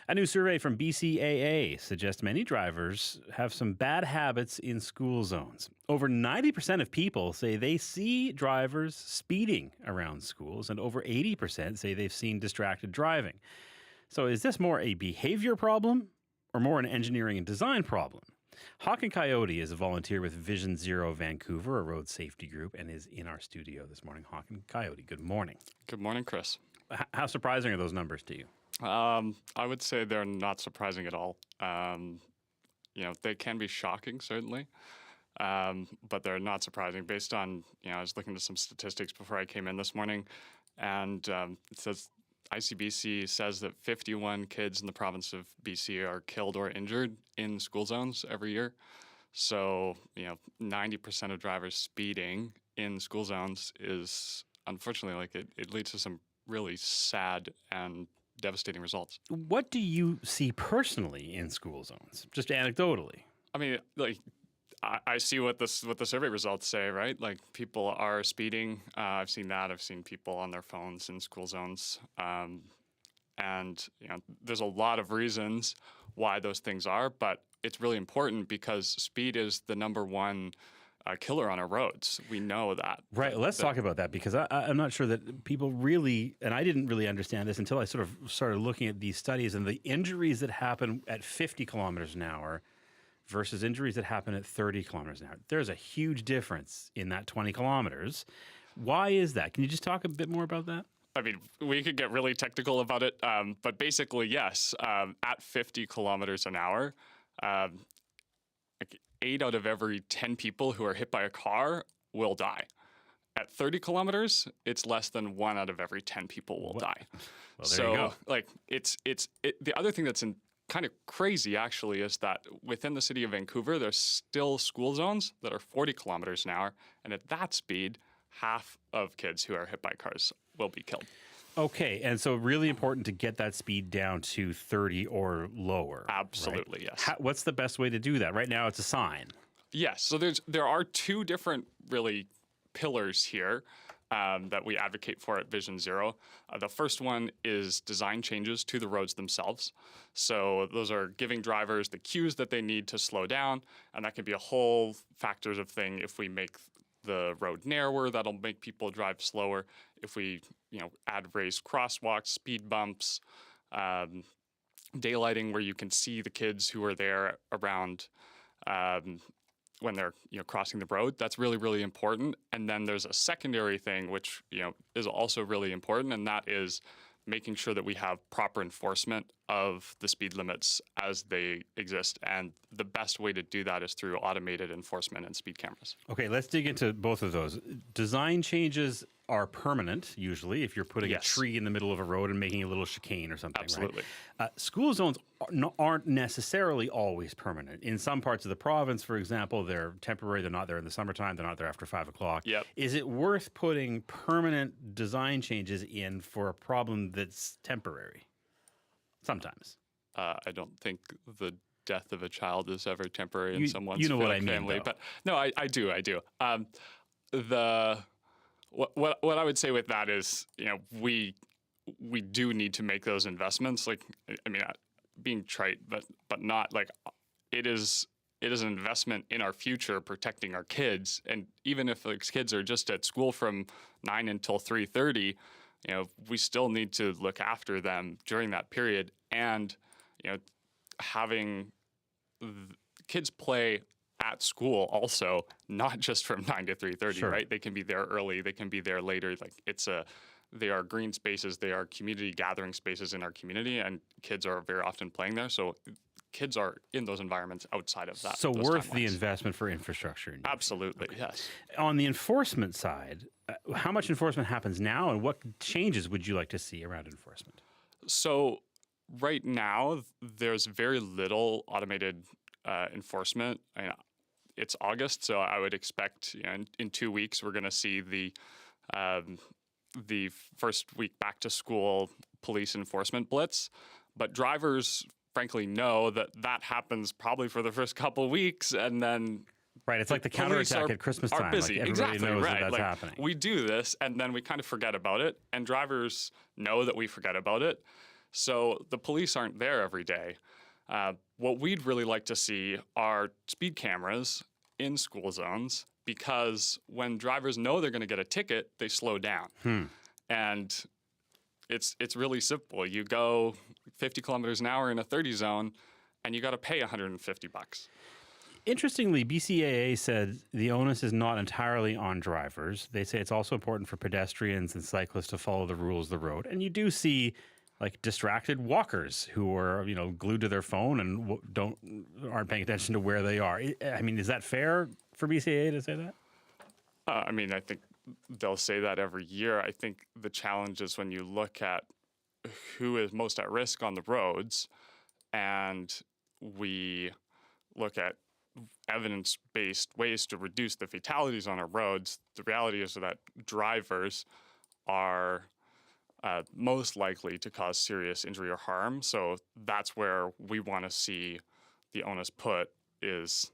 A new survey from BCAA suggests many drivers have some bad habits in school zones. Over 90% of people say they see drivers speeding around schools, and over 80% say they've seen distracted driving. So is this more a behavior problem or more an engineering and design problem? Haakon Koyote is a volunteer with Vision Zero Vancouver, a road safety group, and is in our studio this morning. Haakon Koyote, good morning. Good morning, Chris. How surprising are those numbers to you? I would say they're not surprising at all. They can be shocking, certainly, but they're not surprising. Based on, I was looking at some statistics before I came in this morning, and it says ICBC says that 51 kids in the province of BC are killed or injured in school zones every year. So, 90% of drivers speeding in school zones is, unfortunately, it leads to some really sad and devastating results. What do you see personally in school zones, just anecdotally? I mean, I see what the survey results say, right? Like, people are speeding. I've seen that. I've seen people on their phones in school zones. And there's a lot of reasons why those things are, but it's really important because speed is the number one killer on our roads. We know that. Right. Let's talk about that, because I'm not sure that people really, and I didn't really understand this until I sort of started looking at these studies and the injuries that happen at 50 kilometers an hour versus injuries that happen at 30 kilometers an hour. There's a huge difference in that 20 kilometers. Why is that? Can you just talk a bit more about that? I mean, we could get really technical about it, but basically, yes, at 50 kilometers an hour, 8 out of every 10 people who are hit by a car will die. At 30 kilometers, it's less than 1 out of every 10 people will die. Well, there you go. The other thing that's kind of crazy, actually, is that within the city of Vancouver, there's still school zones that are 40 kilometers an hour. And at that speed, half of kids who are hit by cars will be killed. Okay, and so really important to get that speed down to 30 or lower. Absolutely, right? yes. What's the best way to do that? Right now, it's a sign. Yes, so there are two different really pillars here that we advocate for at Vision Zero. The first one is design changes to the roads themselves. So those are giving drivers the cues that they need to slow down, and that can be a whole factors of thing. If we make the road narrower, that'll make people drive slower. If we, add raised crosswalks, speed bumps, daylighting where you can see the kids who are there around when they're crossing the road, that's really, really important. And then there's a secondary thing which is also really important, and that is making sure that we have proper enforcement of the speed limits as they exist. And the best way to do that is through automated enforcement and speed cameras. Okay, let's dig into both of those. Design changes are permanent, usually, if you're putting a tree in the middle of a road and making a little chicane or something. Absolutely. Right? School zones aren't necessarily always permanent. In some parts of the province, for example, they're temporary. They're not there in the summertime. They're not there after 5 o'clock. Yep. Is it worth putting permanent design changes in for a problem that's temporary? Sometimes. I don't think the death of a child is ever temporary in someone's family. Though. But no, I do. What I would say with that is, we do need to make those investments. Being trite, but not it is an investment in our future, protecting our kids. And even if kids are just at school from 9 until 3:30, we still need to look after them during that period. And having kids play at school also, not just from 9 to 3:30, sure. Right? They can be there early, they can be there later. They are green spaces, they are community gathering spaces in our community, and kids are very often playing there. So kids are in those environments outside of that. So worth the investment for infrastructure. Absolutely, okay. Yes. On the enforcement side, how much enforcement happens now, and what changes would you like to see around enforcement? So right now, there's very little automated enforcement. It's August, so I would expect in 2 weeks we're going to see the first week back to school police enforcement blitz. But drivers, frankly, know that happens probably for the first couple of weeks, and then right. It's like the counterattack at Christmas time. Are busy. Everybody knows right. that's happening. We do this, and then we kind of forget about it, and drivers know that we forget about it. So the police aren't there every day. What we'd really like to see are speed cameras in school zones, because when drivers know they're going to get a ticket, they slow down. And it's really simple. You go 50 kilometers an hour in a 30 zone, and you got to pay $150. Interestingly, BCAA said the onus is not entirely on drivers. They say it's also important for pedestrians and cyclists to follow the rules of the road. And you do see like distracted walkers who are, glued to their phone and aren't paying attention to where they are. I mean, is that fair for BCAA to say that? I think they'll say that every year. I think the challenge is when you look at who is most at risk on the roads, and we look at evidence-based ways to reduce the fatalities on our roads. The reality is that drivers are most likely to cause serious injury or harm. So that's where we want to see the onus put, is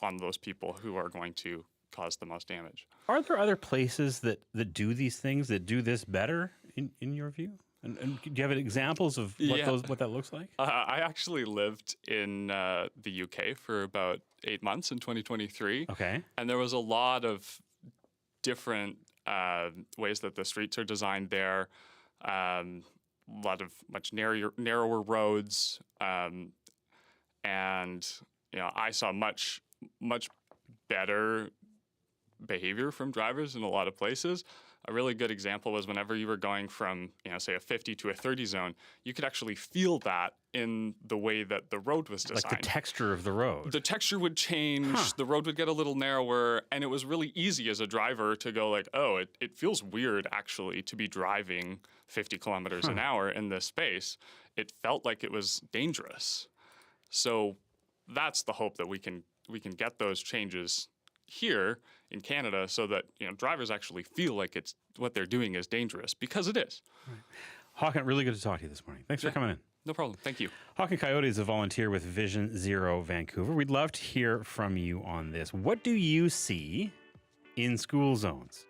on those people who are going to cause the most damage. Are there other places that do these things, that do this better in your view? And do you have examples of what that looks like? I actually lived in the UK for about 8 months in 2023. Okay. And there was a lot of different ways that the streets are designed there. A lot of much narrower roads. And, I saw much better behavior from drivers in a lot of places. A really good example was whenever you were going from, say, a 50 to a 30 zone, you could actually feel that in the way that the road was designed. Like the texture of the road. The texture would change, the road would get a little narrower, and it was really easy as a driver to go like, oh, it feels weird actually to be driving 50 kilometers an hour in this space. It felt like it was dangerous. So that's the hope, that we can get those changes here in Canada, so that drivers actually feel like it's what they're doing is dangerous, because it is. Right. Haakon, really good to talk to you this morning. Thanks for coming in. No problem. Thank you. Haakon Koyote is a volunteer with Vision Zero Vancouver. We'd love to hear from you on this. What do you see in school zones?